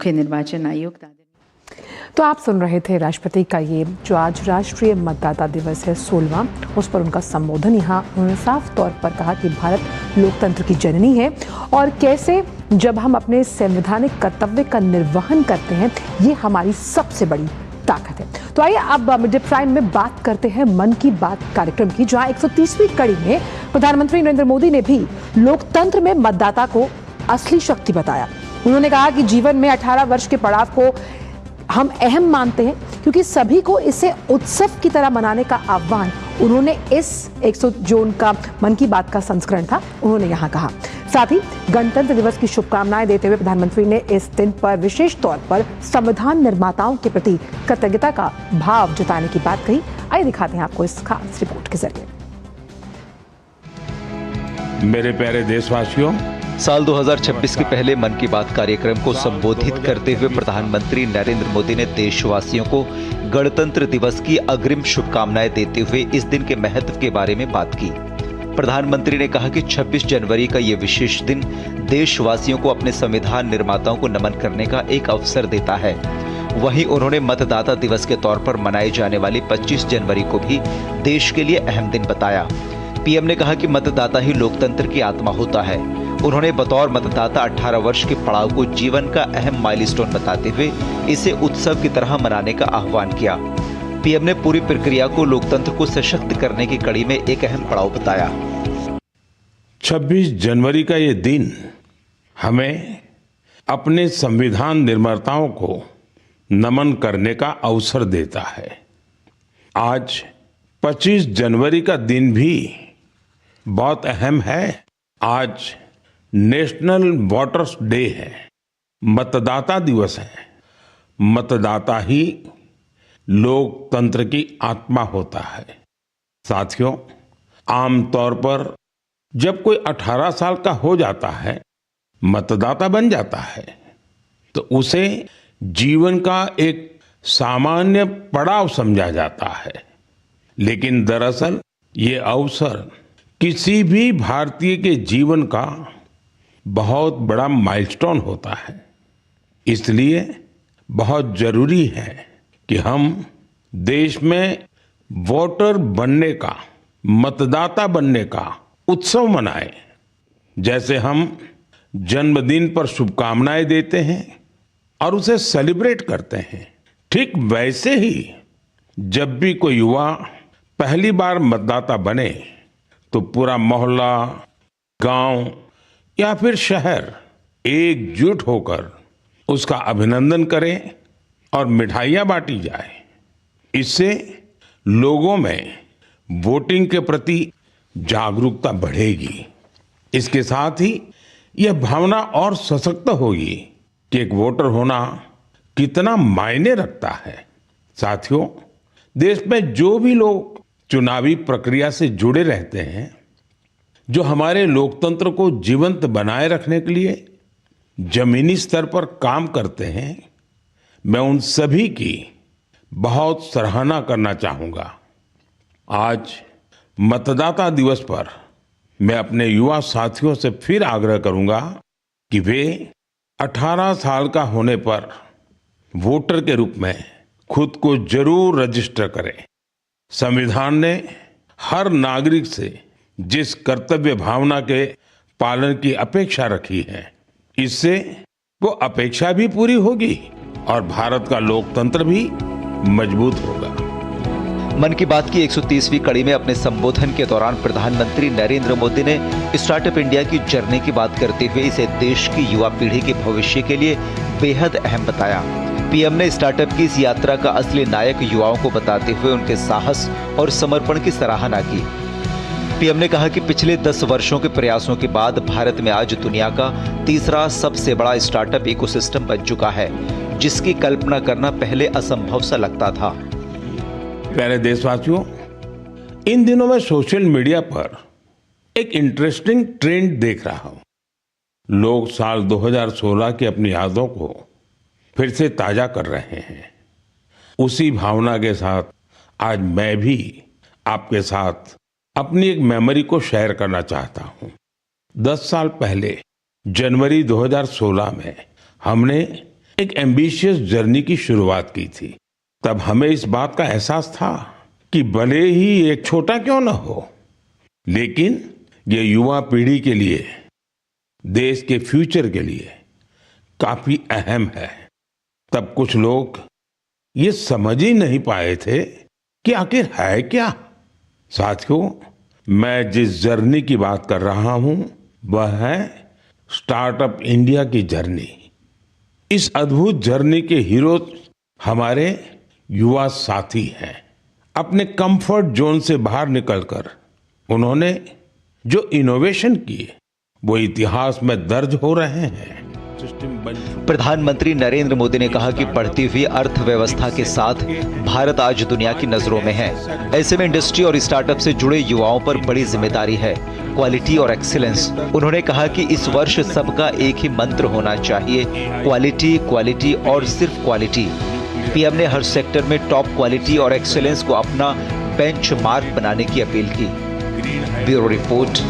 मुख्य निर्वाचन आयुक्त। तो आप सुन रहे थे राष्ट्रपति का ये जो आज राष्ट्रीय मतदाता दिवस है 16वां, उस पर उनका संबोधन। यहाँ उन्होंने साफ तौर पर कहा कि भारत लोकतंत्र की जननी है और कैसे जब हम अपने संवैधानिक कर्तव्य का निर्वहन करते हैं ये हमारी सबसे बड़ी ताकत है। तो आइए अब मिड डे प्राइम में बात करते हैं मन की बात कार्यक्रम की, जहां 130वीं कड़ी में प्रधानमंत्री नरेंद्र मोदी ने भी लोकतंत्र में मतदाता को असली शक्ति बताया। उन्होंने कहा कि जीवन में 18 वर्ष के पड़ाव को हम अहम मानते हैं क्योंकि सभी को इसे उत्सव की तरह मनाने का आह्वान उन्होंने इस 100 जो उनका मन की बात का संस्करण था उन्होंने यहाँ कहा। साथ ही गणतंत्र दिवस की शुभकामनाएं देते हुए प्रधानमंत्री ने इस दिन पर विशेष तौर पर संविधान निर्माताओं के प्रति कृतज्ञता का भाव जताने की बात कही। आइए दिखाते हैं आपको इस खास रिपोर्ट के जरिए। मेरे प्यारे देशवासियों, साल 2026 के पहले मन की बात कार्यक्रम को संबोधित करते हुए प्रधानमंत्री नरेंद्र मोदी ने देशवासियों को गणतंत्र दिवस की अग्रिम शुभकामनाएं देते हुए इस दिन के महत्व के बारे में बात की। प्रधानमंत्री ने कहा कि 26 जनवरी का ये विशेष दिन देशवासियों को अपने संविधान निर्माताओं को नमन करने का एक अवसर देता है। वहीं उन्होंने मतदाता दिवस के तौर पर मनाई जाने वाली 25 जनवरी को भी देश के लिए अहम दिन बताया। पीएम ने कहा कि मतदाता ही लोकतंत्र की आत्मा होता है। उन्होंने बतौर मतदाता 18 वर्ष के पड़ाव को जीवन का अहम माइलस्टोन बताते हुए इसे उत्सव की तरह मनाने का आह्वान किया। पीएम ने पूरी प्रक्रिया को लोकतंत्र को सशक्त करने की कड़ी में एक अहम पड़ाव बताया। 26 जनवरी का ये दिन हमें अपने संविधान निर्माताओं को नमन करने का अवसर देता है। आज 25 जनवरी का दिन भी बहुत अहम है। आज नेशनल वोटर्स डे है, मतदाता दिवस है। मतदाता ही लोकतंत्र की आत्मा होता है। साथियों, आमतौर पर जब कोई 18 साल का हो जाता है, मतदाता बन जाता है, तो उसे जीवन का एक सामान्य पड़ाव समझा जाता है। लेकिन दरअसल ये अवसर किसी भी भारतीय के जीवन का बहुत बड़ा माइलस्टोन होता है। इसलिए बहुत जरूरी है कि हम देश में वोटर बनने का, मतदाता बनने का उत्सव मनाएं। जैसे हम जन्मदिन पर शुभकामनाएं देते हैं और उसे सेलिब्रेट करते हैं, ठीक वैसे ही जब भी कोई युवा पहली बार मतदाता बने तो पूरा मोहल्ला, गांव या फिर शहर एकजुट होकर उसका अभिनंदन करें और मिठाइयां बांटी जाए। इससे लोगों में वोटिंग के प्रति जागरूकता बढ़ेगी। इसके साथ ही यह भावना और सशक्त होगी कि एक वोटर होना कितना मायने रखता है। साथियों, देश में जो भी लोग चुनावी प्रक्रिया से जुड़े रहते हैं, जो हमारे लोकतंत्र को जीवंत बनाए रखने के लिए जमीनी स्तर पर काम करते हैं, मैं उन सभी की बहुत सराहना करना चाहूंगा। आज मतदाता दिवस पर मैं अपने युवा साथियों से फिर आग्रह करूंगा कि वे 18 साल का होने पर वोटर के रूप में खुद को जरूर रजिस्टर करें। संविधान ने हर नागरिक से जिस कर्तव्य भावना के पालन की अपेक्षा रखी है, इससे वो अपेक्षा भी पूरी होगी और भारत का लोकतंत्र भी मजबूत होगा। मन की बात की 130वीं कड़ी में अपने संबोधन के दौरान प्रधानमंत्री नरेंद्र मोदी ने स्टार्टअप इंडिया की जर्नी की बात करते हुए इसे देश की युवा पीढ़ी के भविष्य के लिए बेहद अहम बताया। पीएम ने स्टार्टअप की इस यात्रा का असली नायक युवाओं को बताते हुए उनके साहस और समर्पण की सराहना की। पीएम ने कहा कि पिछले 10 वर्षों के प्रयासों के बाद भारत में आज दुनिया का तीसरा सबसे बड़ा स्टार्टअप इकोसिस्टम बन चुका है, जिसकी कल्पना करना पहले असंभव सा लगता था। प्यारे देशवासियों, इन दिनों मैं सोशल मीडिया पर एक इंटरेस्टिंग ट्रेंड देख रहा हूं। लोग साल 2016 की अपनी यादों को फिर से ताजा कर रहे हैं। उसी भावना के साथ आज मैं भी आपके साथ अपनी एक मेमोरी को शेयर करना चाहता हूं। 10 साल पहले जनवरी 2016 में हमने एक एम्बिशियस जर्नी की शुरुआत की थी। तब हमें इस बात का एहसास था कि भले ही एक छोटा क्यों न हो, लेकिन ये युवा पीढ़ी के लिए, देश के फ्यूचर के लिए काफी अहम है। तब कुछ लोग ये समझ ही नहीं पाए थे कि आखिर है क्या। साथियों, मैं जिस जर्नी की बात कर रहा हूं वह है स्टार्टअप इंडिया की जर्नी। इस अद्भुत जर्नी के हीरो हमारे युवा साथी हैं। अपने कंफर्ट जोन से बाहर निकलकर उन्होंने जो इनोवेशन किए वो इतिहास में दर्ज हो रहे हैं। प्रधानमंत्री नरेंद्र मोदी ने कहा कि बढ़ती हुई अर्थव्यवस्था के साथ भारत आज दुनिया की नजरों में है। ऐसे में इंडस्ट्री और स्टार्टअप से जुड़े युवाओं पर बड़ी जिम्मेदारी है, क्वालिटी और एक्सीलेंस। उन्होंने कहा कि इस वर्ष सबका एक ही मंत्र होना चाहिए, क्वालिटी, क्वालिटी और सिर्फ क्वालिटी। पीएम ने हर सेक्टर में टॉप क्वालिटी और एक्सीलेंस को अपना बेंचमार्क बनाने की अपील की। Bureau report,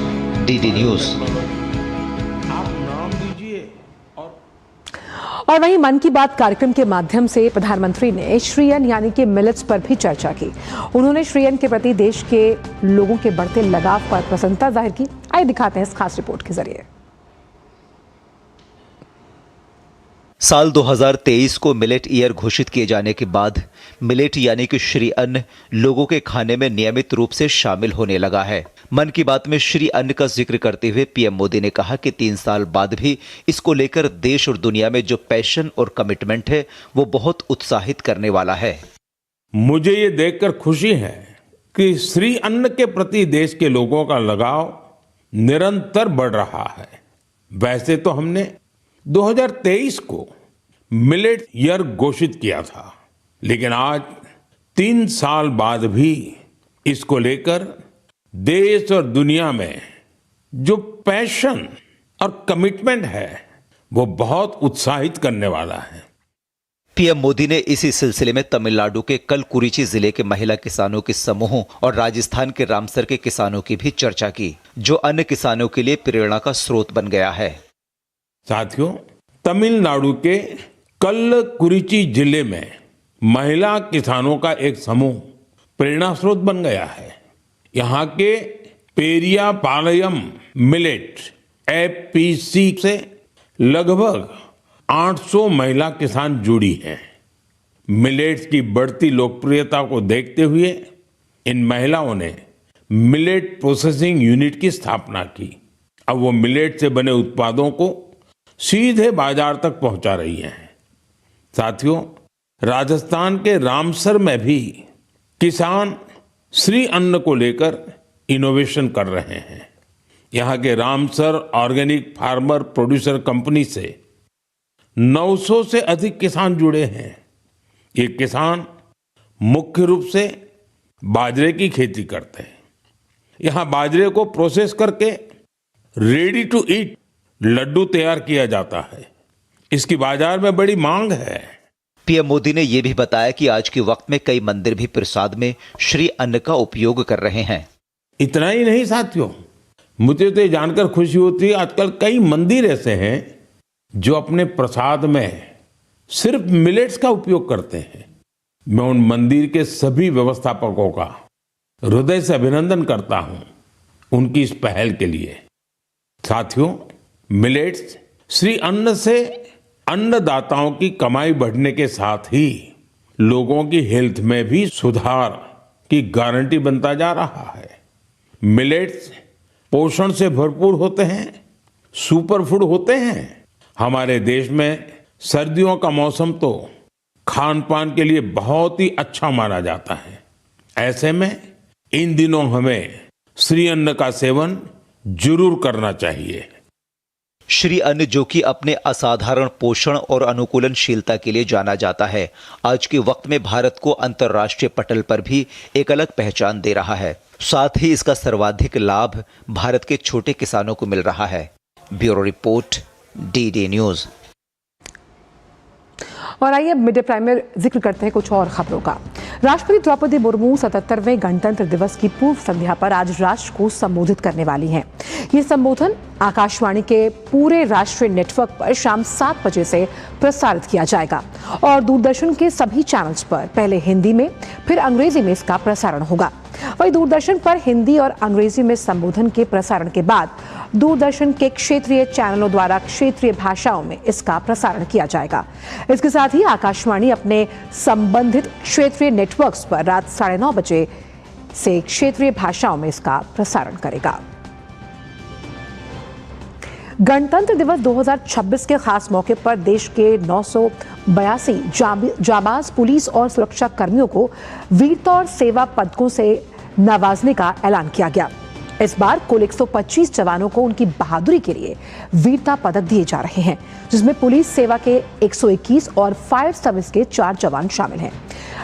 DD news. और वहीं मन की बात कार्यक्रम के माध्यम से प्रधानमंत्री ने श्री अन्न यानी कि मिलेट्स पर भी चर्चा की। उन्होंने श्री अन्न के प्रति देश के लोगों के बढ़ते लगाव पर प्रसन्नता जाहिर की। आइए दिखाते हैं इस खास रिपोर्ट के जरिए। साल 2023 को मिलेट ईयर घोषित किए जाने के बाद मिलेट यानी कि श्री अन्न लोगों के खाने में नियमित रूप से शामिल होने लगा है। मन की बात में श्री अन्न का जिक्र करते हुए पीएम मोदी ने कहा कि 3 साल बाद भी इसको लेकर देश और दुनिया में जो पैशन और कमिटमेंट है वो बहुत उत्साहित करने वाला है। मुझे ये देखकर खुशी है कि श्री अन्न के प्रति देश के लोगों का लगाव निरंतर बढ़ रहा है। वैसे तो हमने 2023 को मिलेट ईयर घोषित किया था, लेकिन आज 3 साल बाद भी इसको लेकर देश और दुनिया में जो पैशन और कमिटमेंट है वो बहुत उत्साहित करने वाला है। पीएम मोदी ने इसी सिलसिले में तमिलनाडु के कलकुरिची जिले के महिला किसानों के समूहों और राजस्थान के रामसर के किसानों की भी चर्चा की, जो अन्य किसानों के लिए प्रेरणा का स्रोत बन गया है। साथियों, तमिलनाडु के कल्लकुरिची जिले में महिला किसानों का एक समूह प्रेरणा स्रोत बन गया है। यहाँ के पेरिया पालयम मिलेट एपीसी से लगभग 800 महिला किसान जुड़ी हैं। मिलेट्स की बढ़ती लोकप्रियता को देखते हुए इन महिलाओं ने मिलेट प्रोसेसिंग यूनिट की स्थापना की। अब वो मिलेट से बने उत्पादों को सीधे बाजार तक पहुंचा रही हैं। साथियों, राजस्थान के रामसर में भी किसान श्री अन्न को लेकर इनोवेशन कर रहे हैं। यहाँ के Ramsar organic farmer producer company से 900 से अधिक किसान जुड़े हैं। ये किसान मुख्य रूप से बाजरे की खेती करते हैं। यहाँ बाजरे को प्रोसेस करके रेडी टू ईट लड्डू तैयार किया जाता है। इसकी बाजार में बड़ी मांग है। पीएम मोदी ने यह भी बताया कि आज के वक्त में कई मंदिर भी प्रसाद में श्री अन्न का उपयोग कर रहे हैं। इतना ही नहीं साथियों, मुझे तो ये जानकर खुशी होती है आजकल कई मंदिर ऐसे हैं जो अपने प्रसाद में सिर्फ मिलेट्स का उपयोग करते हैं। मैं उन मंदिर के सभी व्यवस्थापकों का हृदय से अभिनंदन करता हूं उनकी इस पहल के लिए। साथियों, मिलेट्स श्री अन्न से अन्नदाताओं की कमाई बढ़ने के साथ ही लोगों की हेल्थ में भी सुधार की गारंटी बनता जा रहा है। मिलेट्स पोषण से भरपूर होते हैं, सुपर फूड होते हैं। हमारे देश में सर्दियों का मौसम तो खान पान के लिए बहुत ही अच्छा माना जाता है। ऐसे में इन दिनों हमें श्री अन्न का सेवन जरूर करना चाहिए। श्री अन्न, जो कि अपने असाधारण पोषण और अनुकूलनशीलता के लिए जाना जाता है, आज के वक्त में भारत को अंतर्राष्ट्रीय पटल पर भी एक अलग पहचान दे रहा है। साथ ही इसका सर्वाधिक लाभ भारत के छोटे किसानों को मिल रहा है। Bureau report, DD news. और आइए अब मिड डे प्राइम में जिक्र करते हैं कुछ और खबरों का। राष्ट्रपति द्रौपदी मुर्मू 77वें गणतंत्र दिवस की पूर्व संध्या पर आज राष्ट्र को संबोधित करने वाली हैं। ये संबोधन आकाशवाणी के पूरे राष्ट्रीय नेटवर्क पर शाम 7 बजे से प्रसारित किया जाएगा और दूरदर्शन के सभी चैनल्स पर पहले हिंदी में फिर अंग्रेजी में इसका प्रसारण होगा। वहीं दूरदर्शन पर हिंदी और अंग्रेजी में संबोधन के प्रसारण के बाद दूरदर्शन के क्षेत्रीय चैनलों द्वारा क्षेत्रीय भाषाओं में इसका प्रसारण किया जाएगा। इसके साथ ही आकाशवाणी अपने संबंधित क्षेत्रीय नेटवर्क्स पर रात 9:30 बजे से क्षेत्रीय भाषाओं में इसका प्रसारण करेगा। गणतंत्र दिवस 2026 के खास मौके पर देश के 982 जाबाज पुलिस और सुरक्षा कर्मियों को वीरता और सेवा पदकों से नवाजने का ऐलान किया गया। इस बार कुल 125 जवानों को उनकी बहादुरी के लिए वीरता पदक दिए जा रहे हैं, जिसमें पुलिस सेवा के 121 और फायर सर्विस के 4 जवान शामिल हैं।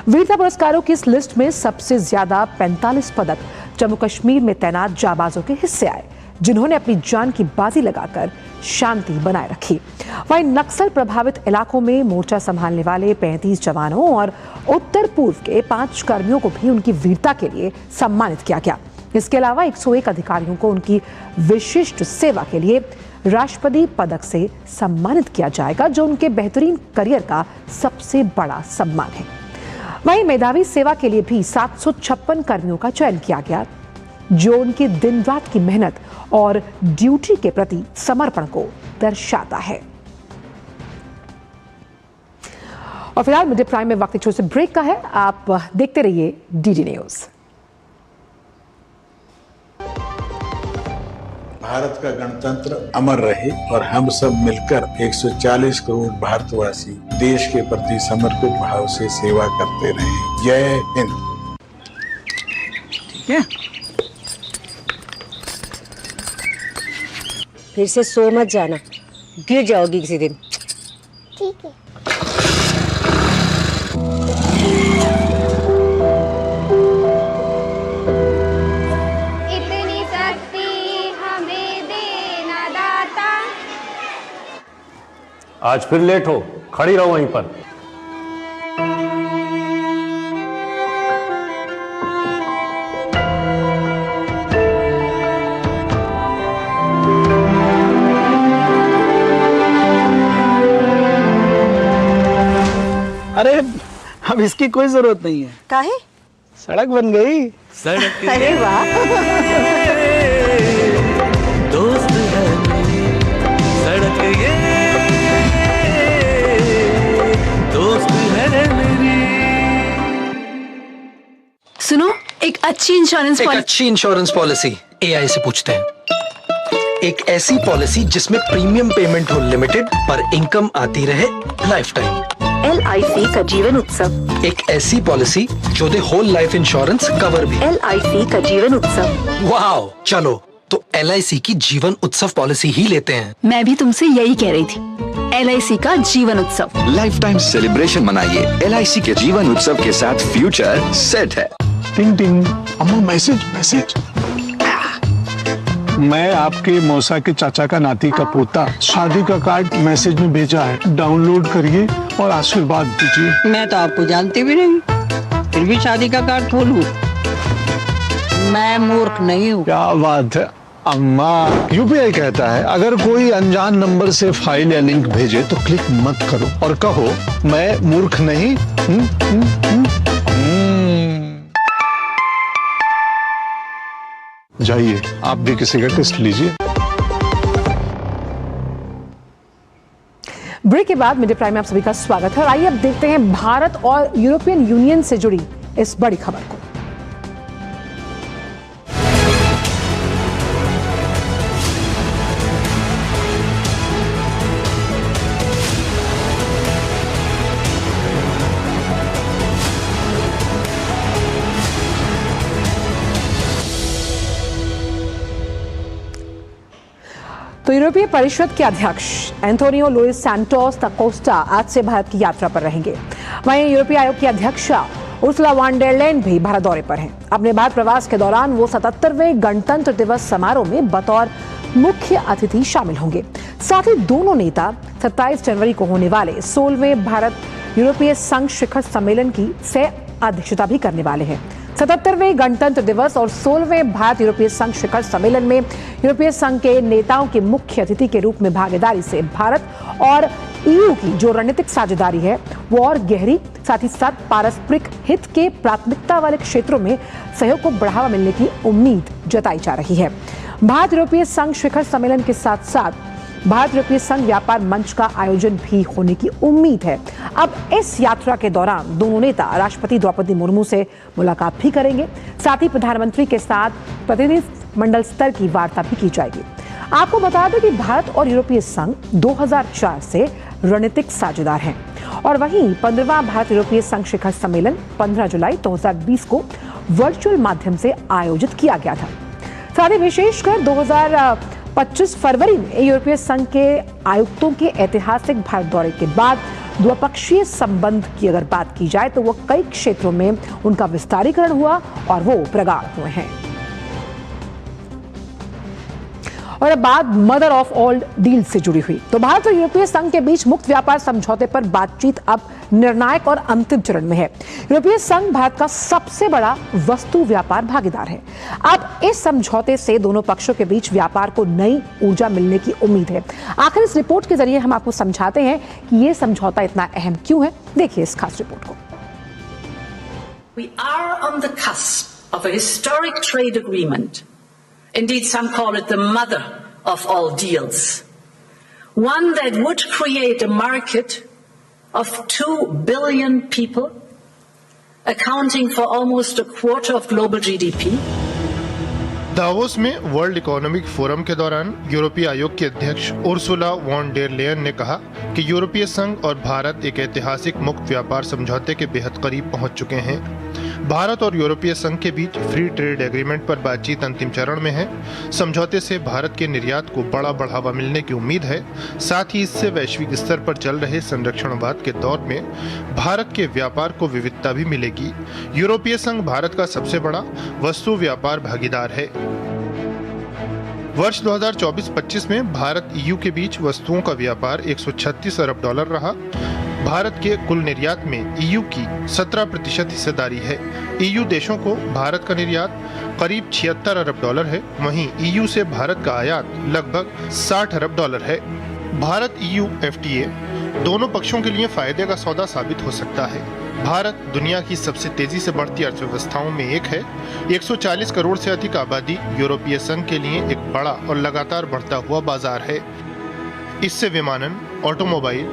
वीरता पुरस्कारों की इस लिस्ट में सबसे ज्यादा 45 पदक जम्मू कश्मीर में तैनात जाबाजों के हिस्से आए, जिन्होंने अपनी जान की बाजी लगाकर शांति बनाए रखी। वहीं नक्सल प्रभावित इलाकों में मोर्चा संभालने वाले 35 जवानों और उत्तर पूर्व के 5 कर्मियों को भी उनकी वीरता के लिए सम्मानित किया गया। इसके अलावा 101 अधिकारियों को उनकी विशिष्ट सेवा के लिए राष्ट्रपति पदक से सम्मानित किया जाएगा, जो उनके बेहतरीन करियर का सबसे बड़ा सम्मान है। वहीं मेधावी सेवा के लिए भी 756 कर्मियों का चयन किया गया, जो उनकी दिन रात की मेहनत और ड्यूटी के प्रति समर्पण को दर्शाता है। और फिलहाल मिड डे प्राइम में वक्त एक छोटे से ब्रेक का है। आप देखते रहिए डीडी न्यूज। भारत का गणतंत्र अमर रहे और हम सब मिलकर 140 करोड़ भारतवासी देश के प्रति समर्पित भाव से सेवा करते रहे। जय हिंद। ठीक है, फिर से सो मत जाना, गिर जाओगी किसी दिन। ठीक है। इतनी शक्ति हमें देना दाता। आज फिर लेट हो, खड़ी रहो वहीं पर। अरे अब इसकी कोई जरूरत नहीं है। काहे? सड़क बन गई। सड़क अरे वाह। दोस्त है मेरी सड़क, ये दोस्त है मेरी। सुनो, एक अच्छी इंश्योरेंस पॉलिसी एआई से पूछते हैं। एक ऐसी पॉलिसी जिसमें प्रीमियम पेमेंट हो लिमिटेड पर इनकम आती रहे लाइफ टाइम। LIC का जीवन उत्सव। एक ऐसी पॉलिसी जो दे होल लाइफ इंश्योरेंस कवर भी। LIC का जीवन उत्सव। वाओ, चलो तो LIC की जीवन उत्सव पॉलिसी ही लेते हैं। मैं भी तुमसे यही कह रही थी, LIC का जीवन उत्सव। लाइफ टाइम सेलिब्रेशन मनाइए LIC के जीवन उत्सव के साथ। फ्यूचर सेट है। टिंग टिंग, अम्मा मैसेज। मैं आपके मौसा के चाचा का नाती का पोता, शादी का कार्ड मैसेज में भेजा है, डाउनलोड करिए और आशीर्वाद दीजिए। मैं तो आपको जानती भी नहीं, फिर भी शादी का कार्ड खोलूं? मैं मूर्ख नहीं हूँ। क्या बात है अम्मा। UPI कहता है अगर कोई अनजान नंबर से फाइल या लिंक भेजे तो क्लिक मत करो और कहो मैं मूर्ख नहीं। जाइए आप भी किसी का टेस्ट लीजिए। ब्रेक के बाद मिड डे प्राइम में आप सभी का स्वागत है और आइए अब देखते हैं भारत और यूरोपियन यूनियन से जुड़ी इस बड़ी खबर को। तो यूरोपीय परिषद के अध्यक्ष एंटोनियो लुइस सैंटोस दा कोस्टा आज से भारत की यात्रा पर रहेंगे। वहीं यूरोपीय आयोग की अध्यक्षा उर्सुला वॉन डेर लेyen भी भारत दौरे पर हैं। अपने भारत प्रवास के दौरान वो 77वें गणतंत्र दिवस समारोह में बतौर मुख्य अतिथि शामिल होंगे। साथ ही दोनों नेता 27 जनवरी को होने वाले 16वें भारत यूरोपीय संघ शिखर सम्मेलन की सह अध्यक्षता भी करने वाले हैं। 77वें गणतंत्र दिवस और 16वें भारत यूरोपीय संघ शिखर सम्मेलन में यूरोपीय संघ के नेताओं के मुख्य अतिथि के रूप में भागीदारी से भारत और ईयू की जो रणनीतिक साझेदारी है वो और गहरी, साथ ही साथ पारस्परिक हित के प्राथमिकता वाले क्षेत्रों में सहयोग को बढ़ावा मिलने की उम्मीद जताई जा रही है। भारत यूरोपीय संघ शिखर सम्मेलन के साथ साथ भारत यूरोपीय संघ व्यापार मंच का आयोजन भी होने की उम्मीद है। अब इस यात्रा के दौरान दोनों नेता राष्ट्रपति द्रौपदी मुर्मू से मुलाकात भी करेंगे, साथ ही प्रधानमंत्री के साथ प्रतिनिधिमंडल स्तर की वार्ता भी की जाएगी। आपको बता दें कि भारत और यूरोपीय संघ 2004 से रणनीतिक साझेदार हैं और वहीं 15वां भारत यूरोपीय संघ शिखर सम्मेलन 15 जुलाई 2020 को वर्चुअल माध्यम से आयोजित किया गया था। साथ ही विशेषकर 2025 फरवरी में यूरोपीय संघ के आयुक्तों के ऐतिहासिक भारत दौरे के बाद द्विपक्षीय संबंध की अगर बात की जाए तो वो कई क्षेत्रों में उनका विस्तारीकरण हुआ और वो प्रगाढ़ हुए हैं। और अब बात मदर ऑफ ऑल डील से जुड़ी हुई तो भारत और यूरोपीय संघ के बीच मुक्त व्यापार समझौते पर बातचीत अब निर्णायक और अंतिम चरण में है। यूरोपीय संघ भारत का सबसे बड़ा वस्तु व्यापार भागीदार है। अब इस समझौते से दोनों पक्षों के बीच व्यापार को नई ऊर्जा मिलने की उम्मीद है। आखिर इस रिपोर्ट के जरिए हम आपको समझाते हैं कि ये समझौता इतना अहम क्यों है। देखिए इस खास रिपोर्ट को। We are on the cusp of a historic trade agreement. Indeed, some call it the mother of all deals. One that would create a market of 2 billion people, accounting for almost a quarter of global GDP. Davos में world economic forum के दौरान यूरोपीय आयोग के अध्यक्ष Ursula von der Leyen ने कहा कि यूरोपीय संघ और भारत एक ऐतिहासिक मुक्त व्यापार समझौते के बेहद करीब पहुंच चुके हैं। भारत और यूरोपीय संघ के बीच फ्री ट्रेड एग्रीमेंट पर बातचीत अंतिम चरण में है। समझौते से भारत के निर्यात को बड़ा बढ़ावा मिलने की उम्मीद है। साथ ही इससे वैश्विक स्तर पर चल रहे संरक्षणवाद के दौर में भारत के व्यापार को विविधता भी मिलेगी। यूरोपीय संघ भारत का सबसे बड़ा वस्तु व्यापार भागीदार है। वर्ष 2024-25 में भारत ईयू के बीच वस्तुओं का व्यापार 136 अरब डॉलर रहा। भारत के कुल निर्यात में ईयू की 17% हिस्सेदारी है। ईयू देशों को भारत का निर्यात करीब 76 अरब डॉलर है। वहीं ईयू से भारत का आयात लगभग 60 अरब डॉलर है। भारत ईयू FTA दोनों पक्षों के लिए फायदे का सौदा साबित हो सकता है। भारत दुनिया की सबसे तेजी से बढ़ती अर्थव्यवस्थाओं में एक है। 140 करोड़ से अधिक आबादी यूरोपीय संघ के लिए एक बड़ा और लगातार बढ़ता हुआ बाजार है। इससे विमानन, ऑटोमोबाइल,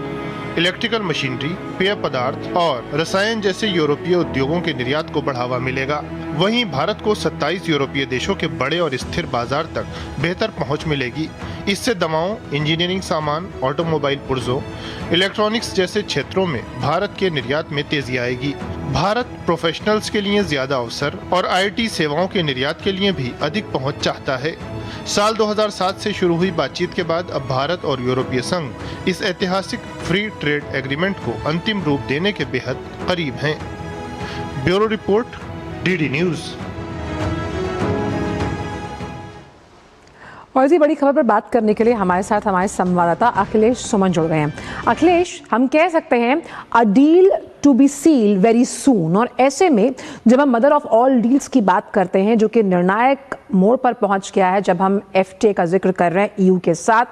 इलेक्ट्रिकल मशीनरी, पेय पदार्थ और रसायन जैसे यूरोपीय उद्योगों के निर्यात को बढ़ावा मिलेगा। वहीं भारत को 27 यूरोपीय देशों के बड़े और स्थिर बाजार तक बेहतर पहुंच मिलेगी। इससे दवाओं, इंजीनियरिंग सामान, ऑटोमोबाइल पुर्जों, इलेक्ट्रॉनिक्स जैसे क्षेत्रों में भारत के निर्यात में तेजी आएगी। भारत प्रोफेशनल्स के लिए ज्यादा अवसर और IT सेवाओं के निर्यात के लिए भी अधिक पहुंच चाहता है। साल 2007 से शुरू हुई बातचीत के बाद अब भारत और यूरोपीय संघ इस ऐतिहासिक फ्री ट्रेड एग्रीमेंट को अंतिम रूप देने के बेहद करीब हैं। Bureau report, DD news. और इसी बड़ी खबर पर बात करने के लिए हमारे साथ हमारे संवाददाता अखिलेश सुमन जुड़ गए हैं। अखिलेश, हम कह सकते हैं a deal to be seal very soon, और ऐसे में जब हम मदर ऑफ ऑल डील्स की बात करते हैं जो कि निर्णायक मोड़ पर पहुंच गया है, जब हम FTA का जिक्र कर रहे हैं EU के साथ,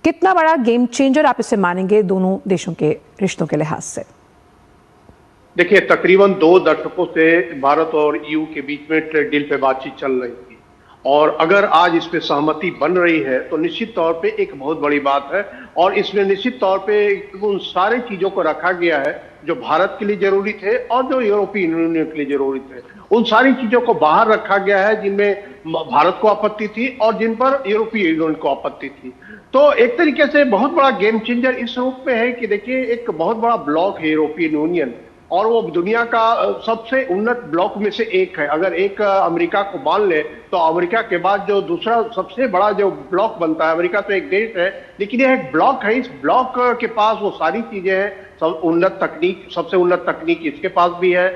कितना बड़ा गेम चेंजर आप इसे मानेंगे दोनों देशों के रिश्तों के लिहाज से? देखिए, तकरीबन 2 दशकों से भारत और EU के बीच में ट्रेड डील पे बातचीत चल रही थी और अगर आज इस पे सहमति बन रही है तो निश्चित तौर पे एक बहुत बड़ी बात है। और इसमें निश्चित तौर पे उन सारी चीजों को रखा गया है जो भारत के लिए जरूरी थे और जो यूरोपीय यूनियन के लिए जरूरी थे। उन सारी चीजों को बाहर रखा गया है जिनमें भारत को आपत्ति थी और जिन पर यूरोपीय यूनियन को आपत्ति थी। तो एक तरीके से बहुत बड़ा गेम चेंजर इस रूप में है कि देखिए, एक बहुत बड़ा ब्लॉक है यूरोपीय यूनियन और वो दुनिया का सबसे उन्नत ब्लॉक में से एक है। अगर एक अमेरिका को मान ले तो अमेरिका के बाद जो दूसरा सबसे बड़ा जो ब्लॉक बनता है, अमेरिका तो एक देश है लेकिन यह एक ब्लॉक है। इस ब्लॉक के पास वो सारी चीजें हैं सब उन्नत तकनीक, सबसे उन्नत तकनीक इसके पास भी है,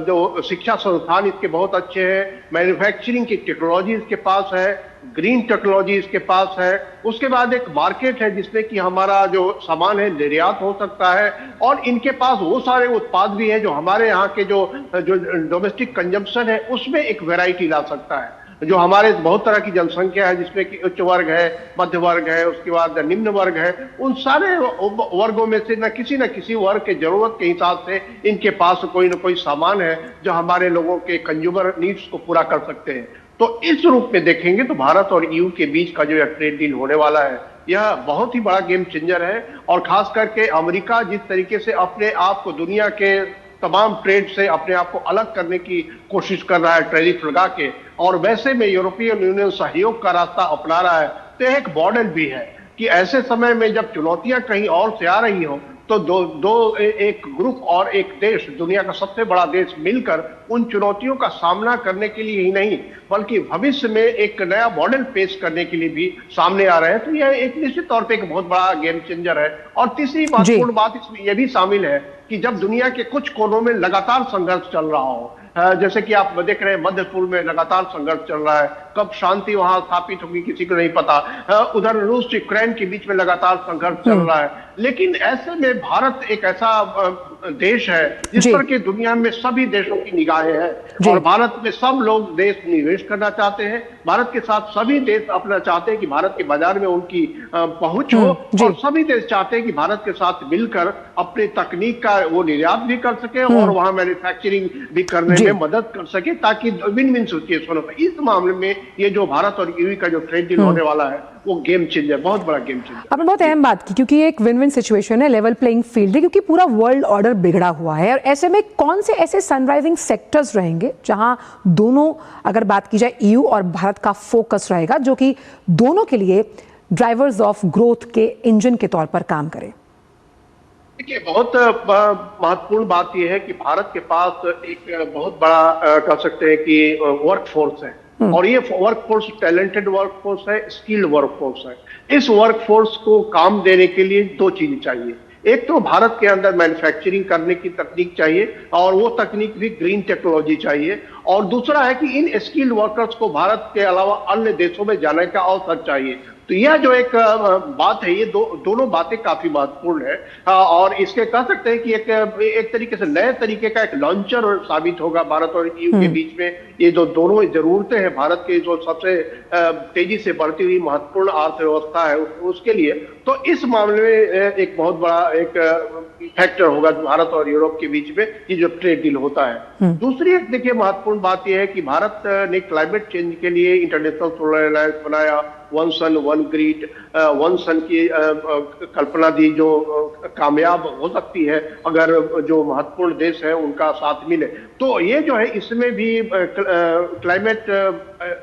जो शिक्षा संस्थान इसके बहुत अच्छे हैं, मैन्युफैक्चरिंग की टेक्नोलॉजी इसके पास है, ग्रीन टेक्नोलॉजी इसके पास है। उसके बाद एक मार्केट है जिसमें कि हमारा जो सामान है निर्यात हो सकता है, और इनके पास वो सारे उत्पाद भी हैं जो हमारे यहाँ के जो डोमेस्टिक कंजम्पशन है उसमें एक वैरायटी ला सकता है। जो हमारे बहुत तरह की जनसंख्या है जिसमें कि उच्च वर्ग है, मध्य वर्ग है, उसके बाद निम्न वर्ग है, उन सारे वर्गों में से न किसी वर्ग के जरूरत के हिसाब से इनके पास कोई न कोई सामान है जो हमारे लोगों के कंज्यूमर नीड्स को पूरा कर सकते हैं। तो इस रूप में देखेंगे तो भारत और ईयू के बीच का जो ट्रेड डील होने वाला है यह बहुत ही बड़ा गेम चेंजर है। और खास करके अमेरिका जिस तरीके से अपने आप को दुनिया के तमाम ट्रेड से अपने आप को अलग करने की कोशिश कर रहा है टैरिफ लगा के, और वैसे में यूरोपियन यूनियन सहयोग का रास्ता अपना रहा है, तो एक मॉडल भी है कि ऐसे समय में जब चुनौतियां कहीं और से आ रही हो तो एक ग्रुप और एक देश, दुनिया का सबसे बड़ा देश मिलकर उन चुनौतियों का सामना करने के लिए ही नहीं बल्कि भविष्य में एक नया मॉडल पेश करने के लिए भी सामने आ रहे हैं। तो यह एक निश्चित तौर पे एक बहुत बड़ा गेम चेंजर है। और तीसरी महत्वपूर्ण बात इसमें यह भी शामिल है कि जब दुनिया के कुछ कोनों में लगातार संघर्ष चल रहा हो, जैसे कि आप देख रहे हैं मध्य पूर्व में लगातार संघर्ष चल रहा है, कब शांति वहां स्थापित होगी किसी को नहीं पता, उधर रूस यूक्रेन के बीच में लगातार संघर्ष चल रहा है, लेकिन ऐसे में भारत एक ऐसा देश है जिस पर के दुनिया में सभी देशों की निगाहें हैं और भारत में सब लोग देश निवेश करना चाहते हैं, भारत के साथ सभी देश अपना चाहते हैं कि भारत के बाजार में उनकी पहुंच हो, और सभी देश चाहते हैं कि भारत के साथ मिलकर अपनी तकनीक का वो निर्यात भी कर सके और वहां मैन्युफैक्चरिंग भी करने में मदद कर सके, ताकि विन विन सिचुएशन हो। इस मामले में ये जो भारत और ईयू का जो ट्रेड डील होने वाला है वो गेम चेंजर, बहुत बड़ा गेम चेंजर। आपने बहुत अहम बात की, क्योंकि एक विन विन सिचुएशन है, लेवल प्लेइंग फील्ड है, क्योंकि पूरा वर्ल्ड ऑर्डर बिगड़ा हुआ है। और ऐसे में कौन से ऐसे सनराइजिंग सेक्टर्स रहेंगे जहां दोनों, अगर बात की जाए ईयू और भारत का फोकस रहेगा, जो कि दोनों के लिए ड्राइवर्स ऑफ ग्रोथ के इंजन के तौर पर काम करें? देखिए, बहुत महत्वपूर्ण बात यह है कि भारत के पास एक बहुत बड़ा कह सकते हैं कि वर्क फोर्स है, और ये work force talented work force है, स्किल्ड वर्क फोर्स है। इस वर्क फोर्स को काम देने के लिए दो चीजें चाहिए। एक तो भारत के अंदर मैन्युफैक्चरिंग करने की तकनीक चाहिए, और वो तकनीक भी ग्रीन टेक्नोलॉजी चाहिए, और दूसरा है कि इन स्किल्ड वर्कर्स को भारत के अलावा अन्य देशों में जाने का अवसर चाहिए। तो यह जो एक बात है, ये दोनों बातें काफी महत्वपूर्ण है, और इसके कह सकते हैं कि एक तरीके से नए तरीके का एक लॉन्चर साबित होगा भारत और ईयू के बीच में। ये जो दोनों जरूरतें हैं भारत की, जो सबसे तेजी से बढ़ती हुई महत्वपूर्ण अर्थव्यवस्था है उसके लिए, तो इस मामले में एक बहुत बड़ा एक फैक्टर होगा भारत और यूरोप के बीच में ये जो ट्रेड डील होता है। दूसरी एक देखिए महत्वपूर्ण बात यह है कि भारत ने क्लाइमेट चेंज के लिए इंटरनेशनल सोलर अलायंस बनाया, one sun one grid, one सन की कल्पना दी, जो कामयाब हो सकती है अगर जो महत्वपूर्ण देश है उनका साथ मिले। तो ये जो है इसमें भी क्लाइमेट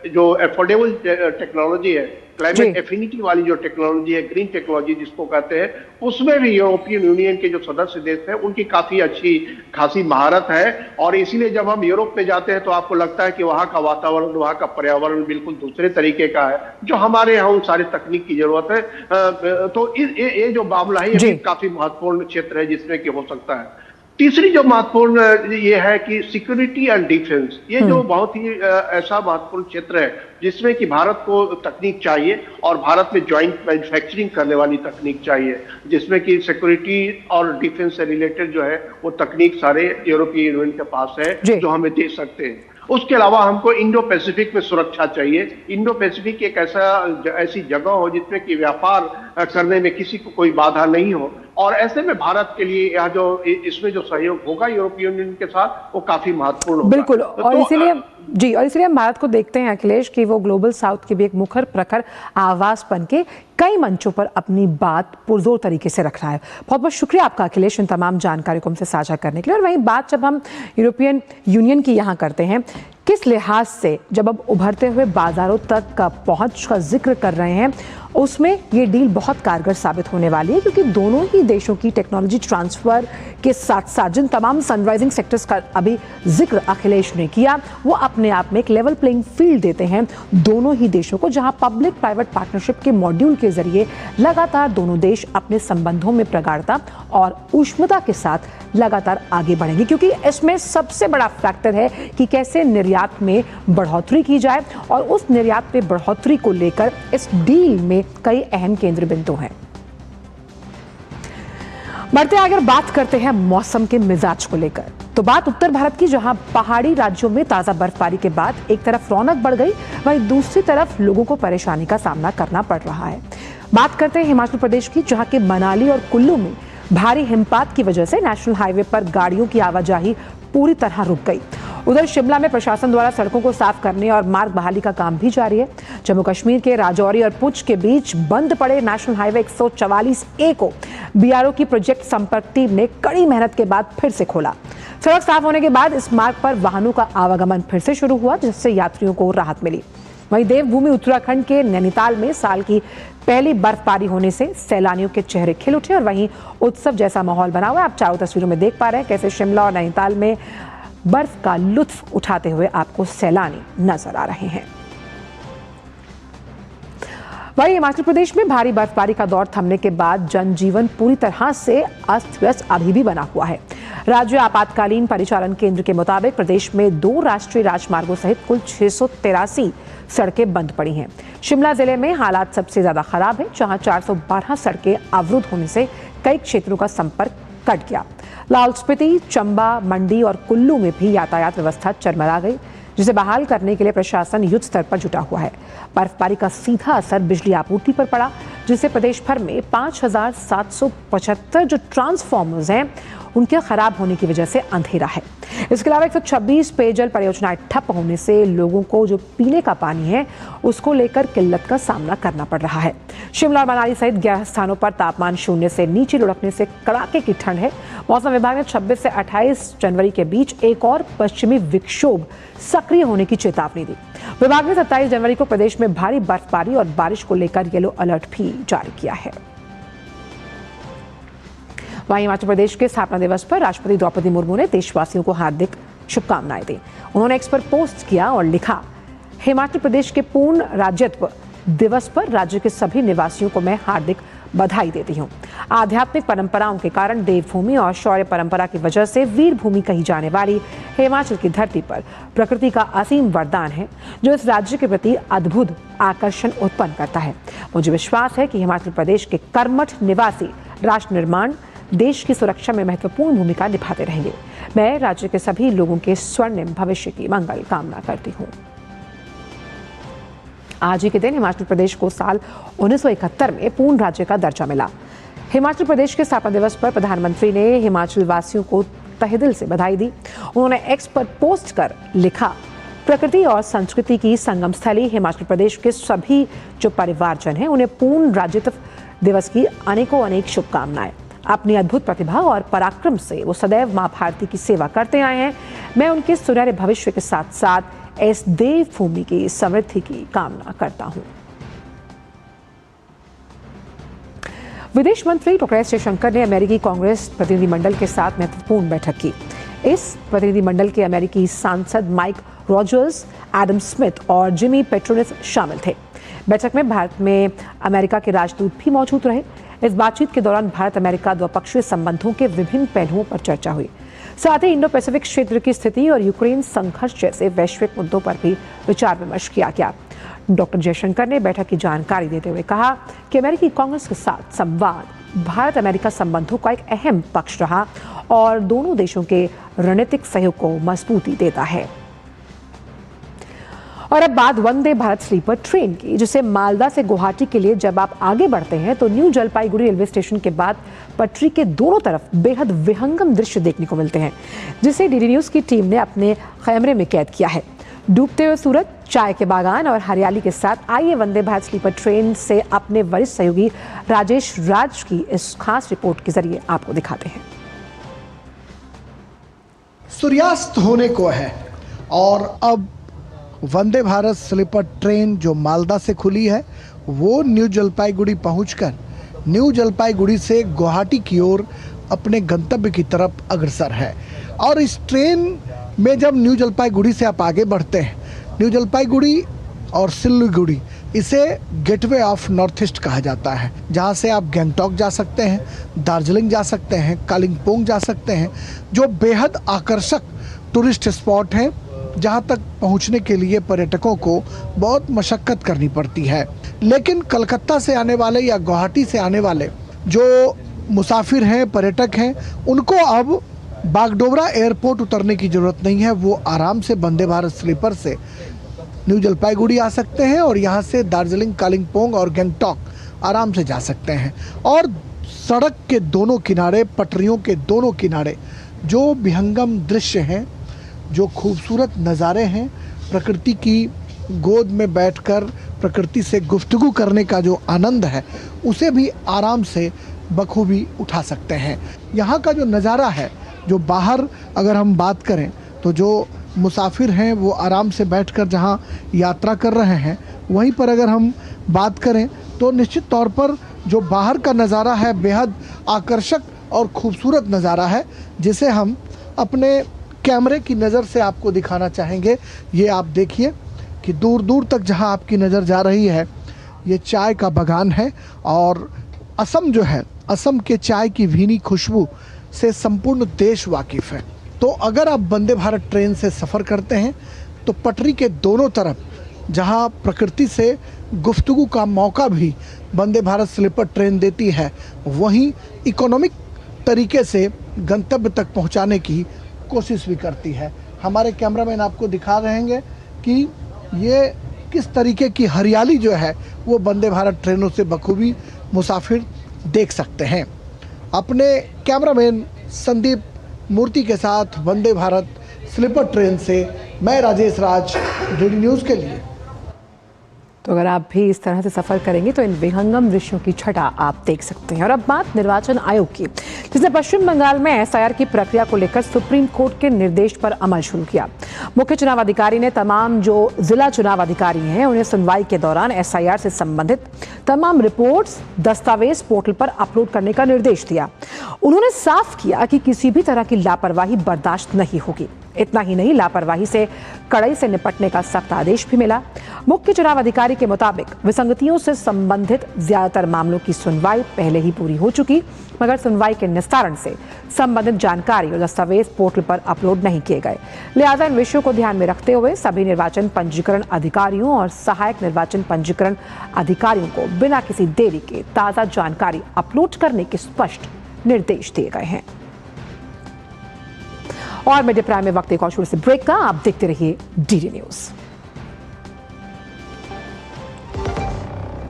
जो एफोर्डेबल टेक्नोलॉजी है, क्लाइमेट एफिनिटी वाली जो टेक्नोलॉजी है, ग्रीन टेक्नोलॉजी जिसको कहते हैं, उसमें भी यूरोपियन यूनियन के जो सदस्य देश हैं उनकी काफी अच्छी खासी महारत है। और इसीलिए जब हम यूरोप में जाते हैं तो आपको लगता है कि वहाँ का वातावरण, वहाँ का पर्यावरण बिल्कुल दूसरे तरीके का है, जो हमारे यहाँ उन सारी तकनीक की जरूरत है। तो ये जो मामला है ये काफी महत्वपूर्ण क्षेत्र है जिसमें कि हो सकता है। तीसरी जो महत्वपूर्ण ये है कि सिक्योरिटी एंड डिफेंस, ये जो बहुत ही ऐसा महत्वपूर्ण क्षेत्र है जिसमें कि भारत को तकनीक चाहिए, और भारत में ज्वाइंट मैन्युफैक्चरिंग करने वाली तकनीक चाहिए, जिसमें कि सिक्योरिटी और डिफेंस से रिलेटेड जो है वो तकनीक सारे यूरोपीय यूनियन के पास है जो हमें दे सकते हैं। उसके अलावा हमको इंडो पैसिफिक में सुरक्षा चाहिए। इंडो पैसिफिक एक ऐसी जगह हो जिसमें कि व्यापार करने में किसी को कोई बाधा नहीं हो, और ऐसे में भारत के लिए यह जो इसमें जो सहयोग होगा यूरोपीय यूनियन के साथ वो काफी महत्वपूर्ण होगा। बिल्कुल, और इसीलिए हम भारत को देखते हैं अखिलेश कि वो ग्लोबल साउथ के भी एक मुखर प्रखर आवाज बन के कई मंचों पर अपनी बात पुरजोर तरीके से रख रहा है। बहुत बहुत शुक्रिया आपका अखिलेश इन तमाम जानकारी को हमसे साझा करने के लिए। और वहीं बात जब हम यूरोपियन यूनियन की यहाँ करते हैं, किस लिहाज से जब अब उभरते हुए बाजारों तक का पहुंच का जिक्र कर रहे हैं, उसमें ये डील बहुत कारगर साबित होने वाली है, क्योंकि दोनों ही देशों की टेक्नोलॉजी ट्रांसफर के साथ साथ जिन तमाम सनराइजिंग सेक्टर्स का अभी जिक्र अखिलेश ने किया वो अपने अपने आप में एक लेवल प्लेइंग फील्ड देते हैं दोनों ही देशों को, जहां पब्लिक प्राइवेट पार्टनरशिप के मॉड्यूल के जरिए लगातार दोनों देश अपने संबंधों में प्रगाढ़ता और ऊष्मता के साथ लगातार आगे बढ़ेंगे, क्योंकि इसमें सबसे बड़ा फैक्टर है कि कैसे निर्यात में बढ़ोतरी की जाए और उस निर्यात में बढ़ोतरी को लेकर इस डील में कई अहम केंद्र बिंदु हैं। बढ़ते आगे बात करते हैं मौसम के मिजाज को लेकर, तो बात उत्तर भारत की, जहां पहाड़ी राज्यों में ताजा बर्फबारी के बाद एक तरफ रौनक बढ़ गई, वहीं दूसरी तरफ लोगों को परेशानी का सामना करना पड़ रहा है। बात करते हैं हिमाचल प्रदेश की, जहां के मनाली और कुल्लू में भारी हिमपात की वजह से नेशनल हाईवे पर गाड़ियों की आवाजाही पूरी तरह रुक गई। उधर शिमला में प्रशासन द्वारा सड़कों को साफ करने और मार्ग बहाली का काम भी जारी है। जम्मू कश्मीर के राजौरी और पुंछ के बीच बंद पड़े नेशनल हाईवे 144A को बीआरओ की प्रोजेक्ट संपर्क टीम ने कड़ी मेहनत के बाद फिर से खोला। सड़क साफ होने के बाद इस मार्ग पर वाहनों का आवागमन फिर से शुरू हुआ, जिससे यात्रियों को राहत मिली। वहीं देवभूमि उत्तराखंड के नैनीताल में साल की पहली बर्फबारी होने से सैलानियों के चेहरे खिल उठे और वहीं उत्सव जैसा माहौल बना हुआ है। आप चारों तस्वीरों में देख पा रहे हैं कैसे शिमला और नैनीताल में बर्फ का लुत्फ उठाते हुए आपको सैलानी नजर आ रहे हैं। वहीं हिमाचल प्रदेश में भारी बर्फबारी का दौर थमने के बाद जनजीवन पूरी तरह से अस्त व्यस्त अभी भी बना हुआ है। राज्य आपातकालीन परिचालन केंद्र के मुताबिक प्रदेश में 2 राष्ट्रीय राजमार्गों सहित कुल 683 सड़कें बंद पड़ी हैं। शिमला जिले में हालात सबसे ज्यादा खराब है, जहां 412 सड़कें अवरुद्ध होने से कई क्षेत्रों का संपर्क कट गया। लाहौल स्पीति, चंबा, मंडी और कुल्लू में भी यातायात व्यवस्था चरमरा गई, जिसे बहाल करने के लिए प्रशासन युद्ध स्तर पर जुटा हुआ है। बर्फबारी का सीधा असर बिजली आपूर्ति पर पड़ा, जिससे प्रदेश भर में 5775 जो ट्रांसफार्मर्स हैं उनके खराब होने की वजह से अंधेरा है। इसके अलावा 126 पेयजल परियोजनाएं ठप होने से लोगों को जो पीने का पानी है उसको लेकर किल्लत का सामना करना पड़ रहा है। शिमला और मनाली सहित 11 स्थानों पर तापमान शून्य से नीचे लुढ़कने से कड़ाके की ठंड है। मौसम विभाग ने 26 से 28 जनवरी के बीच एक और पश्चिमी विक्षोभ सक्रिय होने की चेतावनी दी। विभाग ने 27 जनवरी को प्रदेश में भारी बर्फबारी और बारिश को लेकर येलो अलर्ट भी जारी किया है। वहीं हिमाचल प्रदेश के स्थापना दिवस पर राष्ट्रपति द्रौपदी मुर्मू ने देशवासियों को हार्दिक शुभकामनाएं दी। उन्होंने एक्स पर पोस्ट किया और लिखा, हिमाचल प्रदेश के पूर्ण राज्यत्व दिवस पर राज्य के सभी निवासियों को मैं हार्दिक बधाई देती हूँ। आध्यात्मिक परंपराओं के कारण देवभूमि और शौर्य परंपरा की वजह से वीर भूमि कही जाने वाली हिमाचल की धरती पर प्रकृति का असीम वरदान है, जो इस राज्य के प्रति अद्भुत आकर्षण उत्पन्न करता है। मुझे विश्वास है कि हिमाचल प्रदेश के कर्मठ निवासी राष्ट्र निर्माण, देश की सुरक्षा में महत्वपूर्ण भूमिका निभाते रहेंगे। मैं राज्य के सभी लोगों के स्वर्णिम भविष्य की मंगल कामना करती हूँ। आज ही के दिन हिमाचल प्रदेश को साल 1971 में पूर्ण राज्य का दर्जा मिला। हिमाचल प्रदेश के स्थापना दिवस पर प्रधानमंत्री ने हिमाचल वासियों को तहे दिल से बधाई दी। उन्होंने एक्स पर पोस्ट कर लिखा, प्रकृति और संस्कृति की संगम स्थली हिमाचल प्रदेश के सभी जो परिवारजन हैं उन्हें पूर्ण राज्यत्व दिवस की अनेकों अनेक शुभकामनाएं। अपनी अद्भुत प्रतिभा और पराक्रम से वो सदैव मां भारती की सेवा करते आए हैं। मैं उनके सुनहरे भविष्य के साथ साथ इस देवभूमि की समृद्धि की कामना करता हूं। विदेश मंत्री डॉक्टर एस जयशंकर ने अमेरिकी कांग्रेस प्रतिनिधिमंडल के साथ महत्वपूर्ण बैठक की। इस प्रतिनिधिमंडल के अमेरिकी सांसद माइक रॉजर्स, एडम स्मिथ और जिमी पेट्रोनिस शामिल थे। बैठक में भारत में अमेरिका के राजदूत भी मौजूद रहे। इस बातचीत के दौरान भारत अमेरिका द्विपक्षीय संबंधों के विभिन्न पहलुओं पर चर्चा हुई। साथ ही इंडो पैसिफिक क्षेत्र की स्थिति और यूक्रेन संघर्ष जैसे वैश्विक मुद्दों पर भी विचार विमर्श किया गया। डॉक्टर जयशंकर ने बैठक की जानकारी देते हुए कहा कि अमेरिकी कांग्रेस के साथ संवाद भारत अमेरिका संबंधों का एक अहम पक्ष रहा और दोनों देशों के रणनीतिक सहयोग को मजबूती देता है। और अब बात वंदे भारत स्लीपर ट्रेन की, जिसे मालदा से गुवाहाटी के लिए जब आप आगे बढ़ते हैं तो न्यू जलपाईगुड़ी रेलवे स्टेशन के बाद पटरी के दोनों तरफ बेहद विहंगम दृश्य देखने को मिलते हैं, जिसे डीडी न्यूज की टीम ने अपने कैमरे में कैद किया है। डूबते हुए सूरज, चाय के बागान और हरियाली के साथ आइए वंदे भारत स्लीपर ट्रेन से अपने वरिष्ठ सहयोगी राजेश राज की इस खास रिपोर्ट के जरिए आपको दिखाते हैं। सूर्यास्त होने को है और अब वंदे भारत स्लीपर ट्रेन जो मालदा से खुली है वो न्यू जलपाईगुड़ी पहुंचकर न्यू जलपाईगुड़ी से गुवाहाटी की ओर अपने गंतव्य की तरफ अग्रसर है। और इस ट्रेन में जब न्यू जलपाईगुड़ी से आप आगे बढ़ते हैं, न्यू जलपाईगुड़ी और सिलीगुड़ी, इसे गेटवे ऑफ नॉर्थ ईस्ट कहा जाता है, जहाँ से आप गंगटोक जा सकते हैं, दार्जिलिंग जा सकते हैं, कालिम्पोंग जा सकते हैं, जो बेहद आकर्षक टूरिस्ट स्पॉट हैं, जहाँ तक पहुँचने के लिए पर्यटकों को बहुत मशक्क़त करनी पड़ती है। लेकिन कलकत्ता से आने वाले या गुवाहाटी से आने वाले जो मुसाफिर हैं, पर्यटक हैं, उनको अब बागडोगरा एयरपोर्ट उतरने की ज़रूरत नहीं है। वो आराम से वंदे भारत स्लीपर से न्यू जलपाईगुड़ी आ सकते हैं और यहाँ से दार्जिलिंग, कालिम्पोंग और गंगटोक आराम से जा सकते हैं। और सड़क के दोनों किनारे, पटरियों के दोनों किनारे जो विहंगम दृश्य हैं, जो खूबसूरत नज़ारे हैं, प्रकृति की गोद में बैठकर प्रकृति से गुफ्तगू करने का जो आनंद है, उसे भी आराम से बखूबी उठा सकते हैं। यहाँ का जो नज़ारा है, जो बाहर अगर हम बात करें तो जो मुसाफिर हैं वो आराम से बैठकर जहाँ यात्रा कर रहे हैं, वहीं पर अगर हम बात करें तो निश्चित तौर पर जो बाहर का नज़ारा है बेहद आकर्षक और खूबसूरत नज़ारा है, जिसे हम अपने कैमरे की नज़र से आपको दिखाना चाहेंगे। ये आप देखिए कि दूर दूर तक जहाँ आपकी नज़र जा रही है, ये चाय का बागान है और असम जो है, असम के चाय की भीनी खुशबू से संपूर्ण देश वाकिफ़ है। तो अगर आप वंदे भारत ट्रेन से सफ़र करते हैं तो पटरी के दोनों तरफ जहां प्रकृति से गुफ्तगू का मौका भी वंदे भारत स्लीपर ट्रेन देती है, वहीं इकोनॉमिक तरीके से गंतव्य तक पहुंचाने की कोशिश भी करती है। हमारे कैमरामैन आपको दिखा रहेंगे कि ये किस तरीके की हरियाली जो है वो वंदे भारत ट्रेनों से बखूबी मुसाफिर देख सकते हैं। अपने कैमरामैन संदीप मूर्ति के साथ वंदे भारत स्लीपर ट्रेन से मैं राजेश राज, डीडी न्यूज़ के लिए। तो अगर आप भी इस तरह से सफ़र करेंगे तो इन विहंगम दृश्यों की छटा आप देख सकते हैं। और अब बात निर्वाचन आयोग की, जिसने पश्चिम बंगाल में एसआईआर की प्रक्रिया को लेकर सुप्रीम कोर्ट के निर्देश पर अमल शुरू किया। मुख्य चुनाव अधिकारी ने तमाम जो जिला चुनाव अधिकारी हैं उन्हें सुनवाई के दौरान एसआईआर से संबंधित तमाम रिपोर्ट्स दस्तावेज पोर्टल पर अपलोड करने का निर्देश दिया। उन्होंने साफ किया कि किसी भी तरह की लापरवाही बर्दाश्त नहीं होगी। इतना ही नहीं, लापरवाही से कड़ाई से निपटने का सख्त आदेश भी मिला। मुख्य चुनाव अधिकारी के मुताबिक विसंगतियों से संबंधित ज्यादातर मामलों की सुनवाई पहले ही पूरी हो चुकी, मगर सुनवाई के निस्तारण से संबंधित जानकारी और दस्तावेज पोर्टल पर अपलोड नहीं किए गए। लिहाजा इन विषयों को ध्यान में रखते हुए सभी निर्वाचन पंजीकरण अधिकारियों और सहायक निर्वाचन पंजीकरण अधिकारियों को बिना किसी देरी के ताज़ा जानकारी अपलोड करने के स्पष्ट निर्देश दिए गए हैं। और मीडिया प्राइम में वक्त एक और छोटे से ब्रेक का, आप देखते रहिए डीडी न्यूज़।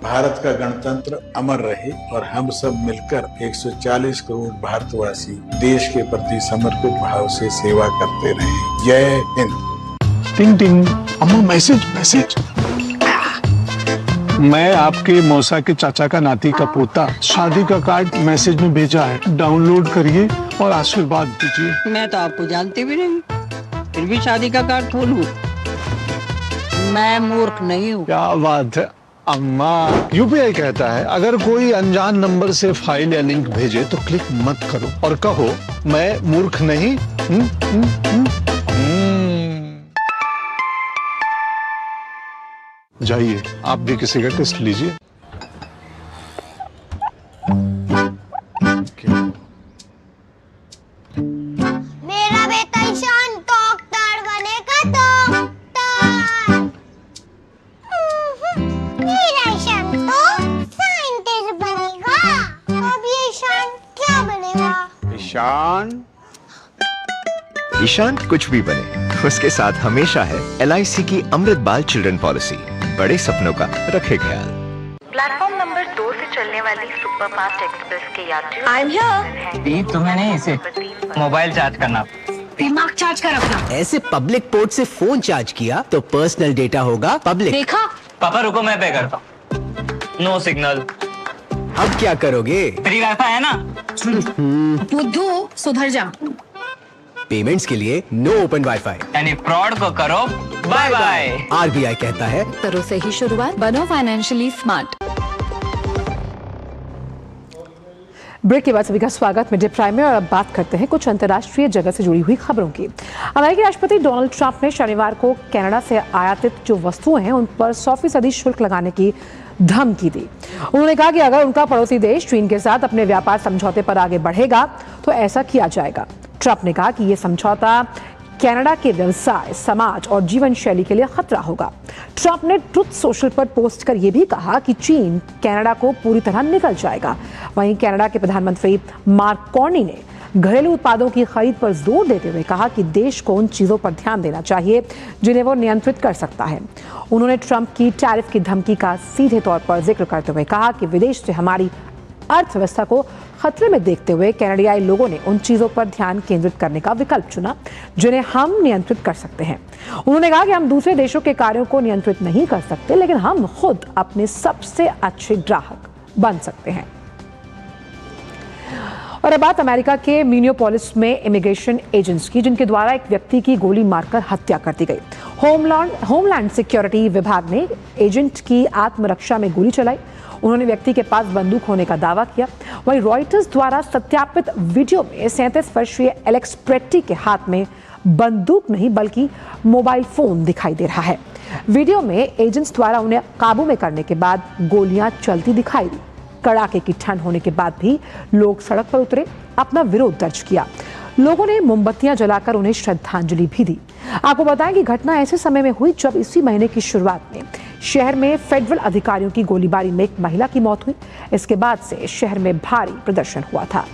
भारत का गणतंत्र अमर रहे और हम सब मिलकर 140 करोड़ भारतवासी देश के प्रति समर्पित भाव से सेवा करते रहे। जय हिंद। टिंग टिंग, अम्मा मैसेज। मैं आपके मौसा के चाचा का नाती का पोता, शादी का कार्ड मैसेज में भेजा है, डाउनलोड करिए और आशीर्वाद दीजिए। मैं तो आपको जानती भी नहीं, फिर भी शादी का कार्ड खोलूं? मैं मूर्ख नहीं हूँ। क्या बात है अम्मा। यूपीआई कहता है अगर कोई अनजान नंबर से फाइल या लिंक भेजे तो क्लिक मत करो और कहो मैं मूर्ख नहीं। जाइए आप भी किसी का टेस्ट लीजिए। मेरा बेटा ईशान डॉक्टर बनेगा, डॉक्टर। मेरा ईशान तो साइंटिस्ट बनेगा। अब ये ईशान क्या बनेगा? ईशान कुछ भी बने, उसके साथ हमेशा है LIC की अमृत बाल चिल्ड्रन पॉलिसी। बड़े सपनों का रखे ख्याल। प्लेटफॉर्म नंबर 2 से चलने वाली सुपरफास्ट एक्सप्रेस के यात्रियों आई एम हियर। तुम्हें नहीं, इसे मोबाइल चार्ज करना, दिमाग चार्ज कर रखना। ऐसे पब्लिक पोर्ट से फोन चार्ज किया तो पर्सनल डेटा होगा पब्लिक। देखा? पापा रुको, मैं पे करता हूँ। No signal. अब क्या करोगे? फ्री वाईफाई है ना। बुद्धू सुधर जा। पेमेंट्स के लिए नो ओपन वाईफाई, यानी फ्रॉड को करो बाय बाय। RBI कहता है करो सही शुरुआत, बनो फाइनेंशियली स्मार्ट। ब्रेक के बाद सभी का स्वागत मिड डे प्राइम में। और अब बात करते हैं कुछ अंतर्राष्ट्रीय जगत से जुड़ी हुई खबरों की। अमेरिकी राष्ट्रपति डोनाल्ड ट्रंप ने शनिवार को कनाडा से आयातित जो वस्तुएं हैं उन पर 100% शुल्क लगाने की धमकी दी। उन्होंने कहा कि अगर उनका पड़ोसी देश चीन के साथ अपने व्यापार समझौते पर आगे बढ़ेगा तो ऐसा किया जाएगा। ट्रंप ने कहा कि यह समझौता कनाडा के व्यवसाय, समाज और जीवन शैली के लिए खतरा होगा। ट्रंप ने ट्रुथ सोशल पर पोस्ट कर यह भी कहा कि चीन कनाडा को पूरी तरह निकल जाएगा। वहीं कनाडा के प्रधानमंत्री मार्क कार्नी ने घरेलू उत्पादों की खरीद पर जोर देते हुए कहा कि देश को उन चीजों पर ध्यान देना चाहिए जिन्हें वो नियंत्रित कर सकता है। उन्होंने ट्रंप की टैरिफ की धमकी का सीधे तौर पर जिक्र करते हुए कहा कि विदेश से हमारी अर्थव्यवस्था को खतरे में देखते हुए कनाडियाई लोगों ने उन चीजों पर ध्यान केंद्रित करने का विकल्प चुना जिन्हें हम नियंत्रित कर सकते हैं। उन्होंने कहा कि हम दूसरे देशों के कार्यों को नियंत्रित नहीं कर सकते, लेकिन हम खुद अपने सबसे अच्छे ग्राहक बन सकते हैं। और अब बात अमेरिका के मिनियोपोलिस में इमिग्रेशन एजेंट्स की, जिनके द्वारा एक व्यक्ति की गोली मारकर हत्या कर दी गई। होमलैंड सिक्योरिटी विभाग ने एजेंट की आत्मरक्षा में गोली चलाई। उन्होंने व्यक्ति के पास बंदूक होने का दावा किया। वहीं रॉयटर्स द्वारा सत्यापित वीडियो में 37 वर्षीय एलेक्स प्रेट्टी के हाथ में बंदूक नहीं बल्कि मोबाइल फोन दिखाई दे रहा है। वीडियो में एजेंट्स द्वारा उन्हें काबू में करने के बाद गोलियां चलती दिखाई दी। कड़ाके की ठंड होने के बाद भी लोग सड़क पर उतरे, अपना विरोध दर्ज किया। लोगों ने मोमबत्तियां जलाकर उन्हें श्रद्धांजलि भी दी। आपको बताएं कि घटना ऐसे समय में हुई जब इसी महीने की शुरुआत में शहर में फेडरल अधिकारियों की गोलीबारी में एक महिला की मौत हुई। इसके बाद से शहर में भारी प्रदर्शन हुआ था।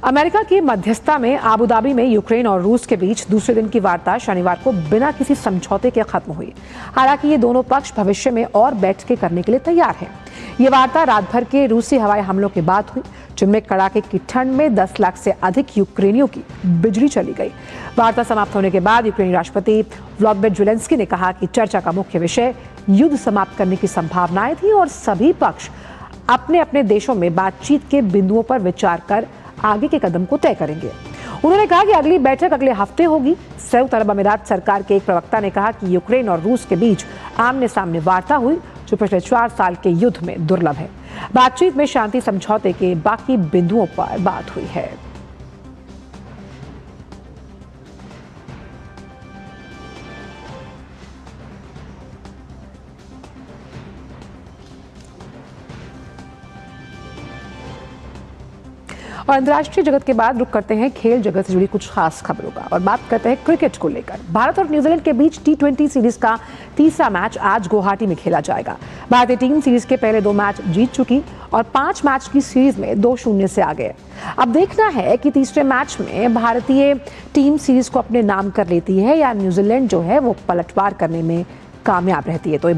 अमेरिका की मध्यस्थता में आबू धाबी में यूक्रेन और रूस के बीच दूसरे दिन की वार्ता शनिवार को बिना किसी समझौते के खत्म हुई। हालांकि ये दोनों पक्ष भविष्य में और बैठकें करने के लिए तैयार हैं। ये वार्ता रात भर के रूसी हवाई हमलों के बाद हुई, जिनमें कड़ाके की ठंड में 10 लाख से अधिक यूक्रेनियों की बिजली चली गई। वार्ता समाप्त होने के बाद यूक्रेनी राष्ट्रपति व्लादिमीर ज़ेलेंस्की ने कहा कि चर्चा का मुख्य विषय युद्ध समाप्त करने की संभावनाएं थी और सभी पक्ष अपने अपने देशों में बातचीत के बिंदुओं पर विचार कर आगे के कदम को तय करेंगे। उन्होंने कहा कि अगली बैठक अगले हफ्ते होगी। संयुक्त अरब अमीरात सरकार के एक प्रवक्ता ने कहा कि यूक्रेन और रूस के बीच आमने सामने वार्ता हुई, जो पिछले 4 साल के युद्ध में दुर्लभ है। बातचीत में शांति समझौते के बाकी बिंदुओं पर बात हुई है। और अंतर्राष्ट्रीय जगत के बाद रुक करते हैं खेल जगत से जुड़ी कुछ खास खबरों का और बात करते हैं क्रिकेट को लेकर। भारत और न्यूजीलैंड के बीच T20 सीरीज का तीसरा मैच आज गुवाहाटी में खेला जाएगा। भारतीय टीम सीरीज के पहले 2 मैच जीत चुकी और 5 मैच की सीरीज में 2-0 से आगे। अब देखना है कि तीसरे मैच में भारतीय टीम सीरीज को अपने नाम कर लेती है या न्यूजीलैंड जो है वो पलटवार करने में कामयाब रहती है। तो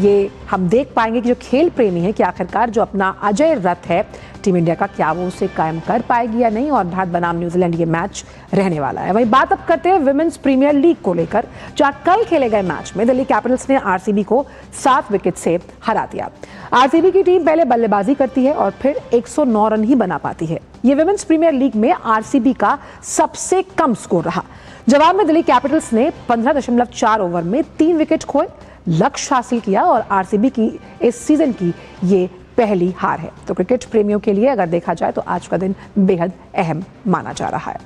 ये हम देख पाएंगे कि जो खेल प्रेमी है कि आखिरकार जो अपना अजय रथ है टीम इंडिया का, क्या वो उसे कायम कर पाएगी या नहीं। और भारत बनाम न्यूजीलैंड ये मैच रहने वाला है। वहीं बात अब करते हैं विमेंस प्रीमियर लीग को लेकर, जहां कल खेले गए मैच में दिल्ली कैपिटल्स ने आरसीबी को 7 विकेट से हरा दिया। आरसीबी की टीम पहले बल्लेबाजी करती है और फिर 109 रन ही बना पाती है। ये विमेंस प्रीमियर लीग में आरसीबी का सबसे कम स्कोर रहा। जवाब में दिल्ली कैपिटल्स ने 15.4 ओवर में 3 विकेट खोए, लक्ष्य हासिल किया और आरसीबी की इस सीजन की ये पहली हार है। तो क्रिकेट प्रेमियों के लिए अगर देखा जाए तो आज का दिन बेहद अहम माना जा रहा है।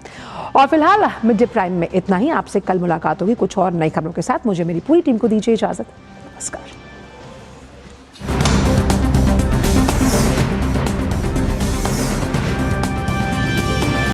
और फिलहाल मिड डे प्राइम में इतना ही। आपसे कल मुलाकात होगी कुछ और नई खबरों के साथ। मुझे मेरी पूरी टीम को दीजिए इजाजत। नमस्कार।